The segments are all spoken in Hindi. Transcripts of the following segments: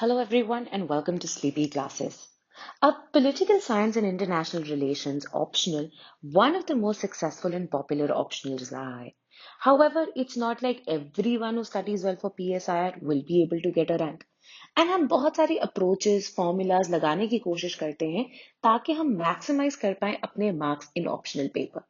Hello, everyone, and welcome to Sleepy Classes. A political science and international relations optional, one of the most successful and popular optionals रहा है. However, it's not like everyone who studies well for PSIR will be able to get a rank. And हम बहुत सारी approaches, formulas लगाने की कोशिश करते हैं ताकि हम maximize कर पाएं अपने marks in optional paper.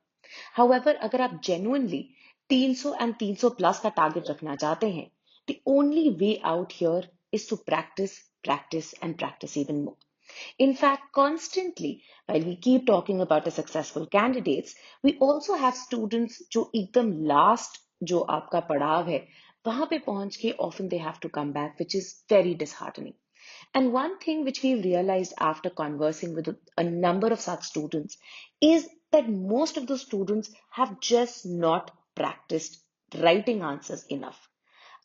However, अगर आप genuinely 300 and 300 plus का target रखना चाहते हैं, the only way out here is to practice, practice, and practice even more. In fact, constantly, while we keep talking about the successful candidates, we also have students जो एकदम last जो आपका पड़ाव है, वहां पे पहुंच के often they have to come back, which is very disheartening. And one thing which we've realized after conversing with a number of such students is that most of the students have just not practiced writing answers enough.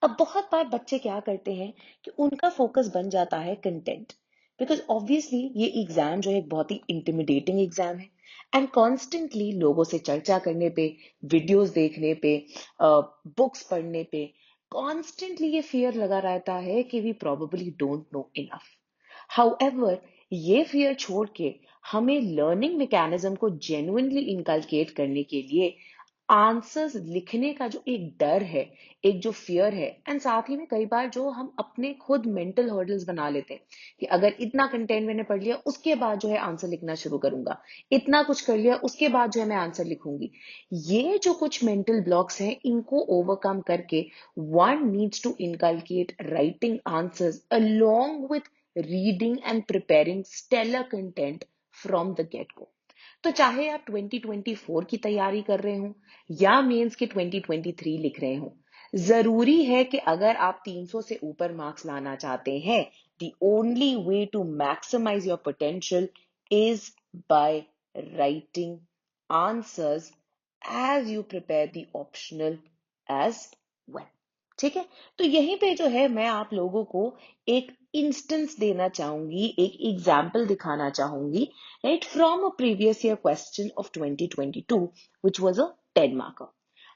अब बहुत बार बच्चे क्या करते हैं कि उनका फोकस बन जाता है कंटेंट बिकॉज ऑब्वियसली ये एग्जाम जो है एक बहुत ही इंटिमिडेटिंग एग्जाम है एंड कॉन्स्टेंटली लोगों से चर्चा करने पे वीडियोस देखने पे बुक्स पढ़ने पे कॉन्स्टेंटली ये फियर लगा रहता है कि we probably don't know enough however ये फियर छोड़ के हमें लर्निंग मैकेनिज्म को जेन्युइनली इनकलकेट करने के लिए आंसर्स लिखने का जो एक डर है एक जो फियर है एंड साथ ही में कई बार जो हम अपने खुद मेंटल हर्डल्स बना लेते हैं कि अगर इतना कंटेंट मैंने पढ़ लिया उसके बाद जो है आंसर लिखना शुरू करूंगा इतना कुछ कर लिया उसके बाद जो है मैं आंसर लिखूंगी ये जो कुछ मेंटल ब्लॉक्स हैं इनको ओवरकम करके one needs to inculcate writing answers along with reading and preparing stellar content from the get go तो चाहे आप 2024 की तैयारी कर रहे हो या मेंस के 2023 लिख रहे हो जरूरी है कि अगर आप 300 से ऊपर मार्क्स लाना चाहते हैं the only way to maximize your potential is by writing answers as you prepare the optional as well. ठीक है तो यहीं पे जो है मैं आप लोगों को एक इंस्टेंस देना चाहूंगी एक एग्जाम्पल दिखाना चाहूंगी right from a previous year question of 2022 which was a 10 marker.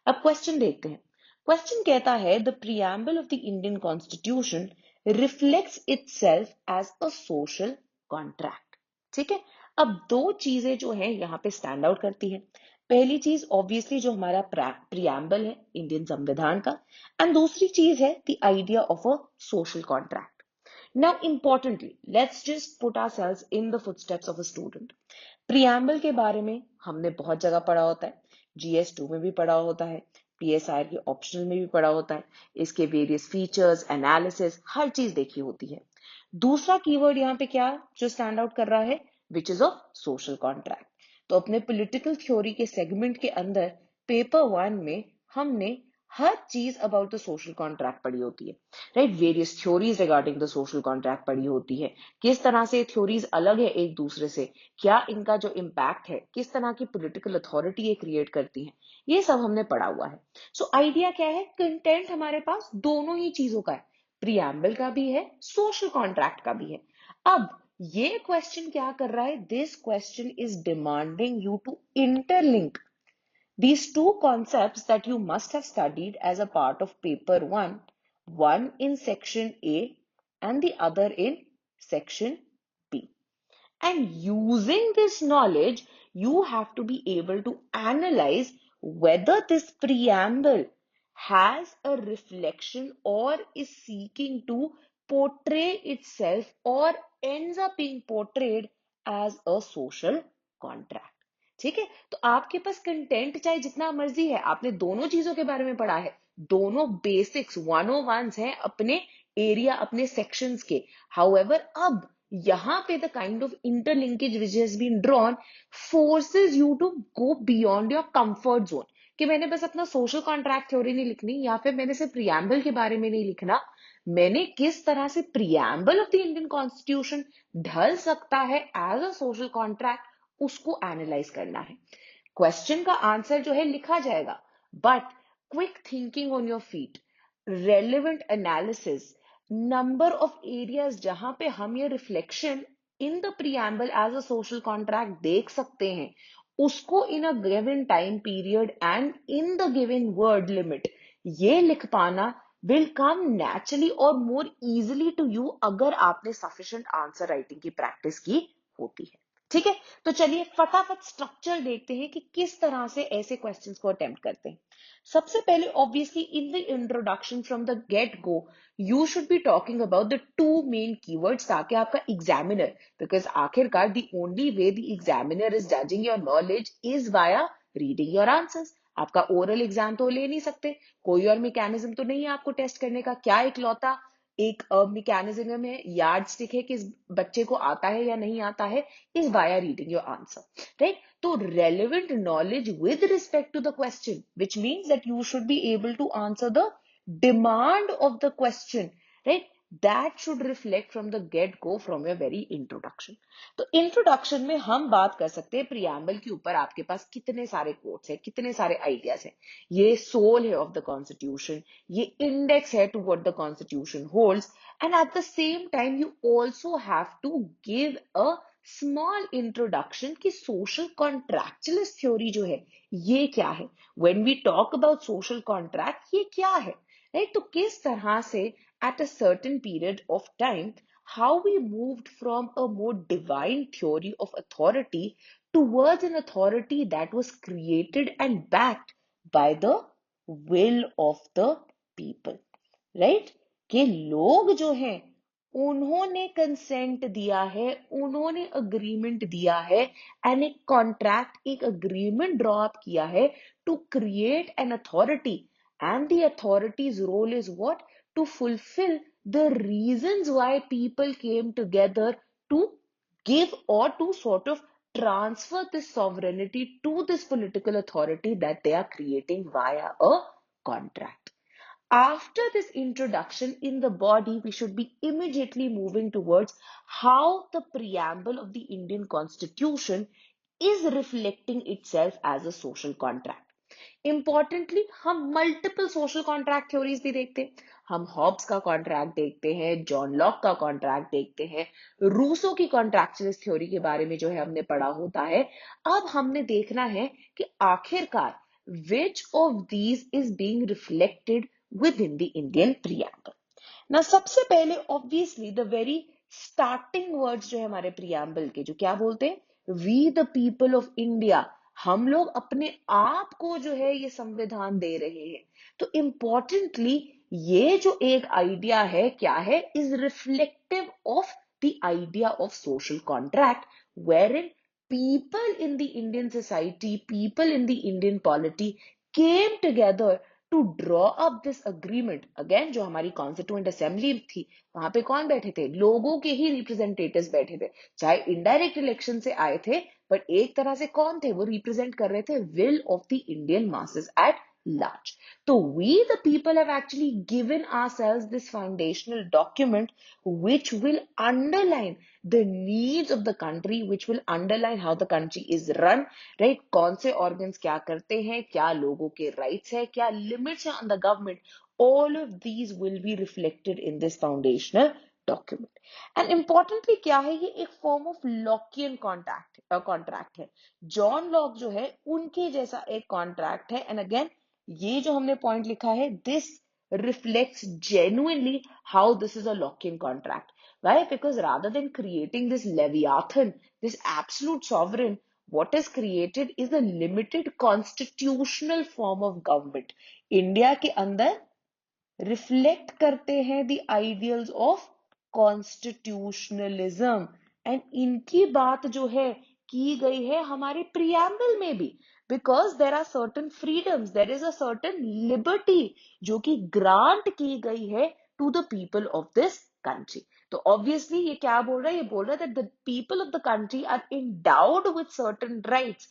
अब क्वेश्चन देखते हैं क्वेश्चन कहता है the preamble of the Indian Constitution reflects itself as a social contract. ठीक है अब दो चीजें जो हैं यहाँ पे स्टैंड आउट करती है पहली चीज ऑब्वियसली जो हमारा प्रियम्बल है इंडियन संविधान का एंड दूसरी चीज है the idea of a social contract Now, importantly, let's just put ourselves in the footsteps of a student. Preamble के बारे में हमने बहुत जगह पढ़ा होता है GS2 में भी पढ़ा होता है PSIR के ऑप्शनल में भी पढ़ा होता है इसके वेरियस फीचर्स एनालिसिस हर चीज देखी होती है दूसरा कीवर्ड यहाँ पे क्या जो स्टैंड आउट कर रहा है which is of social contract तो अपने पॉलिटिकल थ्योरी के सेगमेंट के अंदर पेपर 1 में हमने हर चीज अबाउट द सोशल कॉन्ट्रैक्ट पढ़ी होती है right various theories regarding the social contract पढ़ी होती है किस तरह से थ्योरीज अलग है एक दूसरे से क्या इनका जो इम्पैक्ट है किस तरह की पॉलिटिकल अथॉरिटी ये क्रिएट करती है ये सब हमने पढ़ा हुआ है सो आइडिया क्या है कंटेंट हमारे पास दोनों ही चीजों का है प्रियम्बल का भी है सोशल कॉन्ट्रैक्ट का भी है अब ये क्वेश्चन क्या कर रहा है this question is demanding you to interlink these two concepts that you must have studied as a part of paper 1, one in section A and the other in section B. And using this knowledge, you have to be able to analyze whether this preamble has a reflection or is seeking to portray itself or ends up being portrayed as a social contract. ठीक है तो आपके पास कंटेंट चाहे जितना मर्जी है आपने दोनों चीजों के बारे में पढ़ा है दोनों बेसिक्स 101s हैं अपने एरिया अपने सेक्शंस के हाउएवर अब यहाँ पे the kind of interlinkage which has been drawn forces you to go beyond your comfort zone कि मैंने बस अपना सोशल कॉन्ट्रैक्ट थ्योरी नहीं लिखनी या फिर मैंने सिर्फ प्रियम्बल के बारे में नहीं लिखना मैंने किस तरह से preamble of the Indian constitution ढल सकता है एज अ सोशल कॉन्ट्रैक्ट उसको एनालाइज करना है क्वेश्चन का आंसर जो है लिखा जाएगा but quick thinking on your feet relevant analysis number of areas जहां पे हम ये reflection in the preamble as a social contract देख सकते हैं उसको in a given time period and in the given word limit ये लिख पाना will come naturally or more easily to you अगर आपने sufficient answer writing की practice की होती है। ठीक है, तो चलिए फटाफट स्ट्रक्चर देखते हैं कि किस तरह से ऐसे क्वेश्चंस को अटेम्प्ट करते हैं। सबसे पहले obviously in the introduction from the get go you should be talking about the two main keywords, ताकि आपका एग्जामिनर, बिकॉज आखिरकार the only way the examiner is judging your knowledge is via reading your answers. आपका ओरल एग्जाम तो ले नहीं सकते, कोई और मैकेनिज्म तो नहीं है आपको टेस्ट करने का। क्या इकलौता एक मैकेनिज्म है, यार्ड स्टिक है कि इस बच्चे को आता है या नहीं आता है, is via reading your answer, right. तो relevant knowledge with respect to the question, which means that you should be able to answer the demand of the question, right? That should reflect from the get go from your very introduction. तो इंट्रोडक्शन में हम बात कर सकते हैं प्रियम्बल के ऊपर आपके पास कितने सारे कोट्स हैं, कितने सारे आइडियाज हैं। ये सोल है ऑफ द कॉन्स्टिट्यूशन, ये इंडेक्स है to what the constitution holds, and at the same time you also have to give a small introduction की सोशल कॉन्ट्रैक्चुअलिस्ट थ्योरी जो है ये क्या है, when we talk about social contract ये क्या है, राइट। तो किस तरह से at a certain period of time how we moved from a more divine theory of authority towards an authority that was created and backed by the will of the people, right? कि लोग जो हैं उन्होंने कंसेंट दिया है, उन्होंने अग्रीमेंट दिया है, एंड एक कॉन्ट्रैक्ट, एक अग्रीमेंट ड्रॉ अप किया है to create an authority, and the authority's role is what, to fulfil the reasons why people came together to give or to sort of transfer this sovereignty to this political authority that they are creating via a contract. After this introduction in the body, we should be immediately moving towards how the preamble of the Indian Constitution is reflecting itself as a social contract. Importantly हम मल्टीपल सोशल कॉन्ट्रैक्ट थ्योरीज भी देखते हैं। हम हॉब्स का कॉन्ट्रैक्ट देखते हैं, जॉन लॉक का कॉन्ट्रैक्ट देखते हैं, रूसो की कॉन्ट्रैक्चुअलिस्ट थ्योरी के बारे में जो है हमने पढ़ा होता है। अब हमने देखना है कि आखिरकार which of these is being reflected within the Indian preamble. ना सबसे पहले obviously the very starting words जो है हमारे प्रियम्बल के, जो क्या बोलते हैं, we the people of India, हम लोग अपने आप को जो है ये संविधान दे रहे हैं। तो इंपॉर्टेंटली ये जो एक आइडिया है क्या है, is reflective of the idea of social contract, where in people in the Indian society, people in the Indian polity came together to draw up this agreement. Again, जो हमारी कॉन्स्टिट्यूएंट असेंबली थी, वहां पे कौन बैठे थे, लोगों के ही रिप्रेजेंटेटिव्स बैठे थे, चाहे इनडायरेक्ट इलेक्शन से आए थे, पर एक तरह से कौन थे, वो रिप्रेजेंट कर रहे थे will of the Indian masses at large. So we the people have actually given ourselves this foundational document which will underline the needs of the country, which will underline how the country is run, right? कौन से organs क्या करते हैं, क्या लोगों के rights है, क्या limits है on the government, all of these will be reflected in this foundational document. And importantly क्या है, ये एक form of Lockean contract है। जॉन लॉक जो है उनके जैसा एक कॉन्ट्रैक्ट है, एंड अगेन ये जो हमने पॉइंट लिखा है, this reflects genuinely how this is a Lockean contract. Why? Because rather than creating this leviathan, this absolute sovereign, what is created is a limited constitutional form of government. India के अंदर रिफ्लेक्ट करते हैं the ideals of constitutionalism, and इनकी बात जो है की गई है हमारे प्रियम्बल में भी, because there are certain freedoms, there is a certain liberty जो कि ग्रांट की गई है to the people of this country. तो ऑब्वियसली ये क्या बोल रहा है, ये बोल रहा है that the people of the country are endowed with certain rights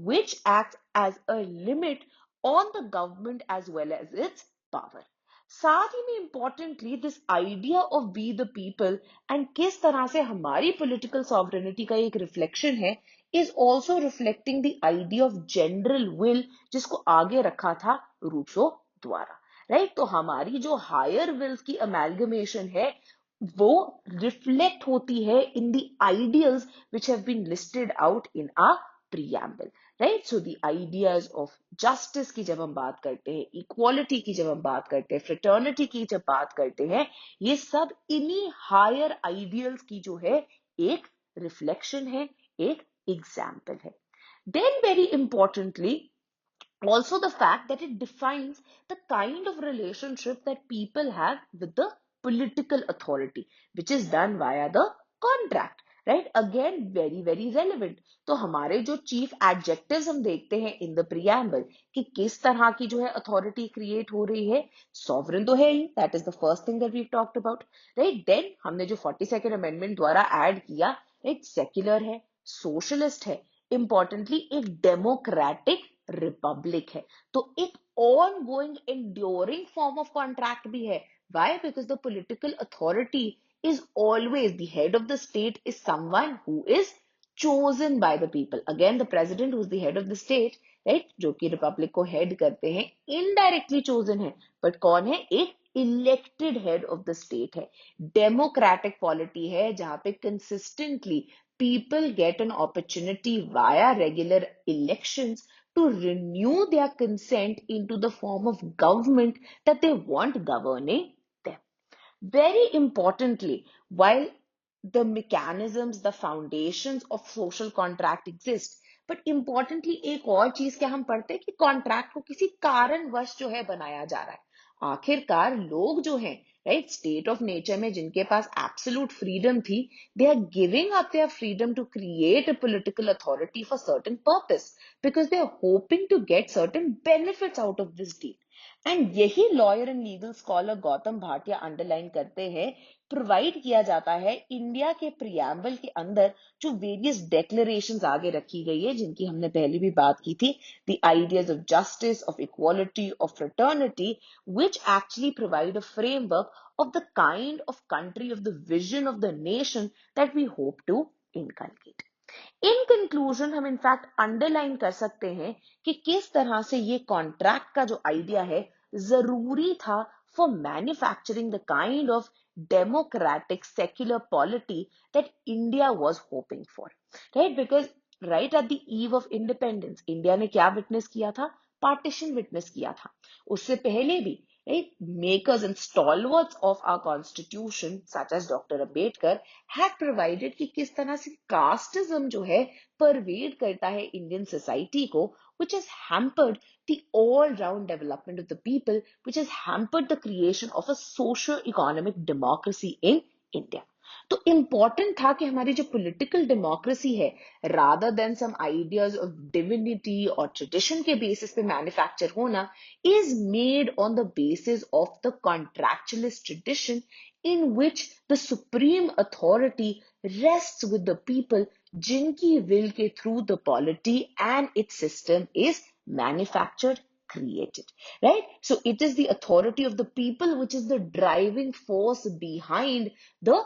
which act as a limit on the government as well as its power. साथ ही में importantly this idea of be the people and किस तरह से हमारी पॉलिटिकल सॉवरेनिटी का एक रिफ्लेक्शन है, is also reflecting the idea of general will, जिसको आगे रखा था रूसो द्वारा, राइट। तो हमारी जो हायर विल्स की अमेलगमेशन है वो रिफ्लेक्ट होती है in the ideals which have been listed out in a preamble. Right? So the ideas of justice की जब हम बात करते हैं, इक्वालिटी की जब हम बात करते हैं, फ्रेटर्निटी की जब बात करते हैं, ये सब इन्हीं हायर आइडियल्स की जो है एक रिफ्लेक्शन है, एक एग्जाम्पल है. Then, very importantly, also the fact that it defines the kind of relationship that people have with the political authority, which is done via the contract. Right? Again, very, very relevant. तो हमारे जो चीफ एडजेक्टिव्स हम देखते हैं इन द प्रियम्बल कि किस तरह की जो है अथॉरिटी क्रिएट हो रही है. सॉवरेन तो है ही, that is the first thing that we talked about. Right? Then हमने जो 42nd अमेंडमेंट द्वारा ऐड किया, राइट, सेक्युलर है, सोशलिस्ट है, इंपॉर्टेंटली एक डेमोक्रेटिक रिपब्लिक है. तो एक ongoing enduring form of contract भी है. Why? Because the political authority is always the head of the state is someone who is chosen by the people. Again, the president who's the head of the state, right, जो कि रिपब्लिक को हेड करते हैं, इनडायरेक्टली चोजन है. बट कौन है? एक elected head of the state है. डेमोक्रेटिक पॉलिटी है जहां पे consistently people get an opportunity via regular elections to renew their consent into the form of government that they want governing them. Very importantly, while the mechanisms, the foundations of social contract exist, but importantly एक और चीज क्या हम पढ़ते हैं कि कॉन्ट्रैक्ट को किसी कारणवश जो है बनाया जा रहा है. आखिरकार लोग जो हैं, राइट, स्टेट ऑफ नेचर में जिनके पास एब्सोल्यूट फ्रीडम थी, they are giving up their freedom to create a political authority for certain purpose because they are hoping to get certain benefits out of this deal. And यही lawyer and legal scholar Gautam Bhatia underline करते हैं. प्रोवाइड किया जाता है इंडिया के प्रियम्बल के अंदर जो वेरियस डेक्लेरेशंस आगे रखी गई है, जिनकी हमने पहले भी बात की थी, the ideas of justice, of equality, of fraternity, which actually provide a framework of the kind of country, of the vision of the nation that we hope to inculcate. In conclusion हम इनफैक्ट अंडरलाइन कर सकते हैं कि किस तरह से ये कॉन्ट्रैक्ट का जो आइडिया है जरूरी था for manufacturing the kind of democratic secular polity that India was hoping for. Right? Because right at the eve of independence India ने क्या विटनेस किया था? पार्टीशन विटनेस किया था. उससे पहले भी, right, makers and stalwarts of our constitution such as Dr. Ambedkar had provided कि किस तरह से casteism जो है pervade करता है Indian society को, which has hampered the all-round development of the people, which has hampered the creation of a socio-economic democracy in India. तो इंपॉर्टेंट था कि हमारी जो पॉलिटिकल डेमोक्रेसी है, rather than some ideas of divinity और ट्रेडिशन के बेसिस पे मैन्युफैक्चर होना, is made on the basis of the contractualist tradition in which the supreme authority rests with the people जिनकी will के through the polity and its system is manufactured, created. Right? So it is the authority of the people which is the driving force behind the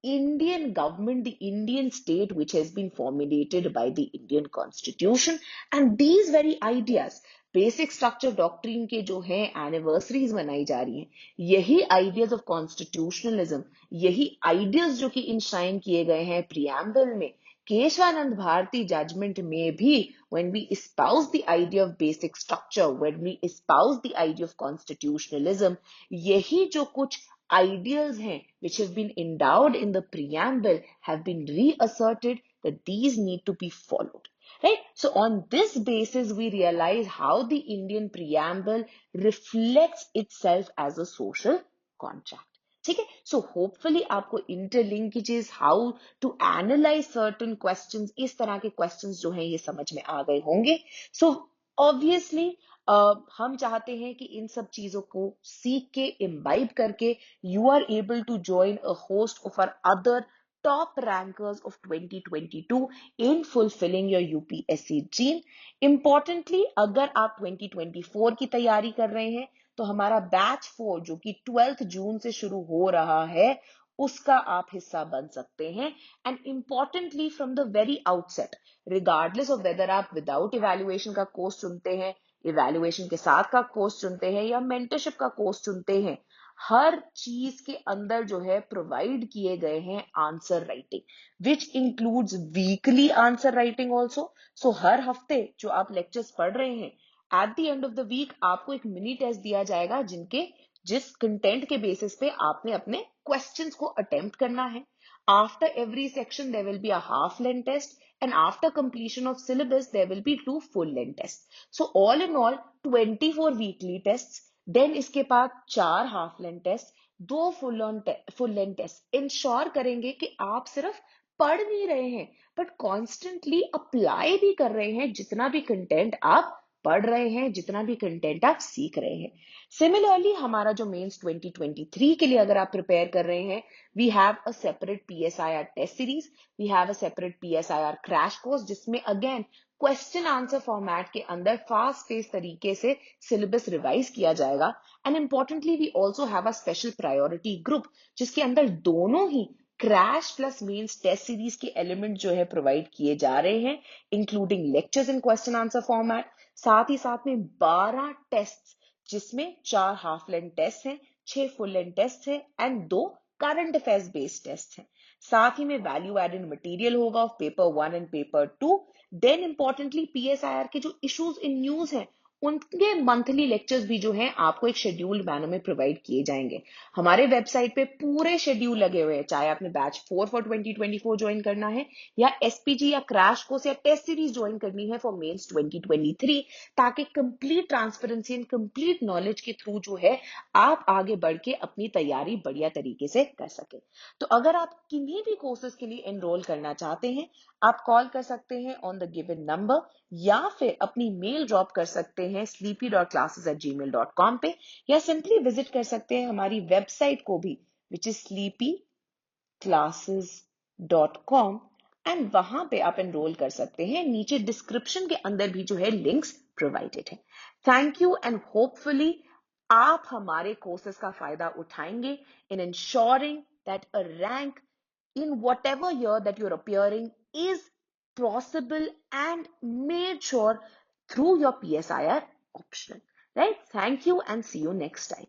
Indian government, the Indian state, which has been formulated by the Indian Constitution. And these very ideas, basic structure doctrine के जो है एनिवर्सरीज मनाई जा रही हैं, यही आइडियाज ऑफ कॉन्स्टिट्यूशनलिज्म, यही आइडियाज जो कि इंश्राइन किए गए हैं प्रियम्बल में, केशवानंद भारती जजमेंट में भी, when we espouse the idea of basic structure, when we espouse the idea of constitutionalism, यही जो कुछ ideals हैं which have been endowed in the preamble have been reasserted that these need to be followed. Right? So on this basis, we realize how the Indian preamble reflects itself as a social contract. ठीक है? So hopefully आपको interlinkages, how to analyze certain questions, इस तरह के questions जो हैं ये समझ में आ गए होंगे. So obviously हम चाहते हैं कि इन सब चीजों को सीख के इम्बाइब करके you are able to join a host of our other top rankers of 2022 in fulfilling your UPSC dream. Importantly, अगर आप 2024 की तैयारी कर रहे हैं तो हमारा बैच 4 जो कि 12th जून से शुरू हो रहा है, उसका आप हिस्सा बन सकते हैं. And importantly from the very outset, regardless of whether आप विदाउट इवैल्यूएशन का कोर्स चुनते हैं, इवैल्यूएशन के साथ का कोर्स चुनते हैं या मेंटरशिप का कोर्स चुनते हैं, हर चीज के अंदर जो है प्रोवाइड किए गए हैं answer writing, which includes weekly answer writing also. So हर हफ्ते जो आप लेक्चर्स पढ़ रहे हैं, at the end of the week आपको एक मिनी टेस्ट दिया जाएगा जिस कंटेंट के बेसिस पे आपने अपने क्वेश्चंस को अटेम्प्ट करना है। After every section there will be a half length test, and after completion of syllabus there will be 2 full length tests. So all in all 24 weekly tests, then इसके बाद 4 half length tests, 2 full length tests ensure करेंगे कि आप सिर्फ पढ़ नहीं रहे हैं बट कॉन्स्टेंटली अप्लाई भी कर रहे हैं जितना भी कंटेंट आप पढ़ रहे हैं, जितना भी कंटेंट आप सीख रहे हैं। सिमिलरली हमारा जो मेंस 2023 के लिए अगर आप प्रिपेयर कर रहे हैं, we have a separate PSIR test series, we have a separate PSIR crash course, जिसमें अगेन क्वेश्चन आंसर फॉर्मेट के अंदर फास्ट पेस तरीके से सिलेबस रिवाइज किया जाएगा। And importantly we also have a special priority group जिसके अंदर दोनों ही crash plus mains test series के एलिमेंट जो है प्रोवाइड किए जा रहे हैं, including lectures in question answer format, साथ में 12 टेस्ट जिसमें 4 हाफ लेंथ टेस्ट हैं, 6 फुल लेंथ टेस्ट हैं and 2 current affairs based test हैं। साथ ही में वैल्यू एडेड मटेरियल होगा of paper 1 and paper 2। Then importantly PSIR के जो इश्यूज इन न्यूज हैं उनके मंथली लेक्चर्स भी जो हैं आपको एक शेड्यूल्ड मैनर में प्रोवाइड किए जाएंगे। हमारे वेबसाइट पे पूरे शेड्यूल लगे हुए हैं, चाहे आपने बैच 4 फॉर 2024 ज्वाइन करना है या SPG या क्रैश कोर्स या टेस्ट सीरीज ज्वाइन करनी है फॉर मेंस 2023, ताकि complete transparency and complete knowledge के थ्रू जो है आप आगे बढ़ के अपनी तैयारी बढ़िया तरीके से कर सके। तो अगर आप किन्हीं भी कोर्सेज के लिए एनरोल करना चाहते हैं, आप कॉल कर सकते हैं ऑन द गिवन नंबर या फिर अपनी मेल ड्रॉप कर सकते हैं sleepy.classes@gmail.com पे, या सिंपली विजिट कर सकते हैं हमारी वेबसाइट को भी, विच इज sleepyclasses.com, एंड वहां पे आप एनरोल कर सकते हैं। नीचे डिस्क्रिप्शन के अंदर भी जो है लिंक्स प्रोवाइडेड है। थैंक यू एंड होपफुली आप हमारे कोर्सेज का फायदा उठाएंगे इन ensuring that a rank in whatever year that you're appearing is possible and made sure through your PSIR optional. Right? Thank you and see you next time.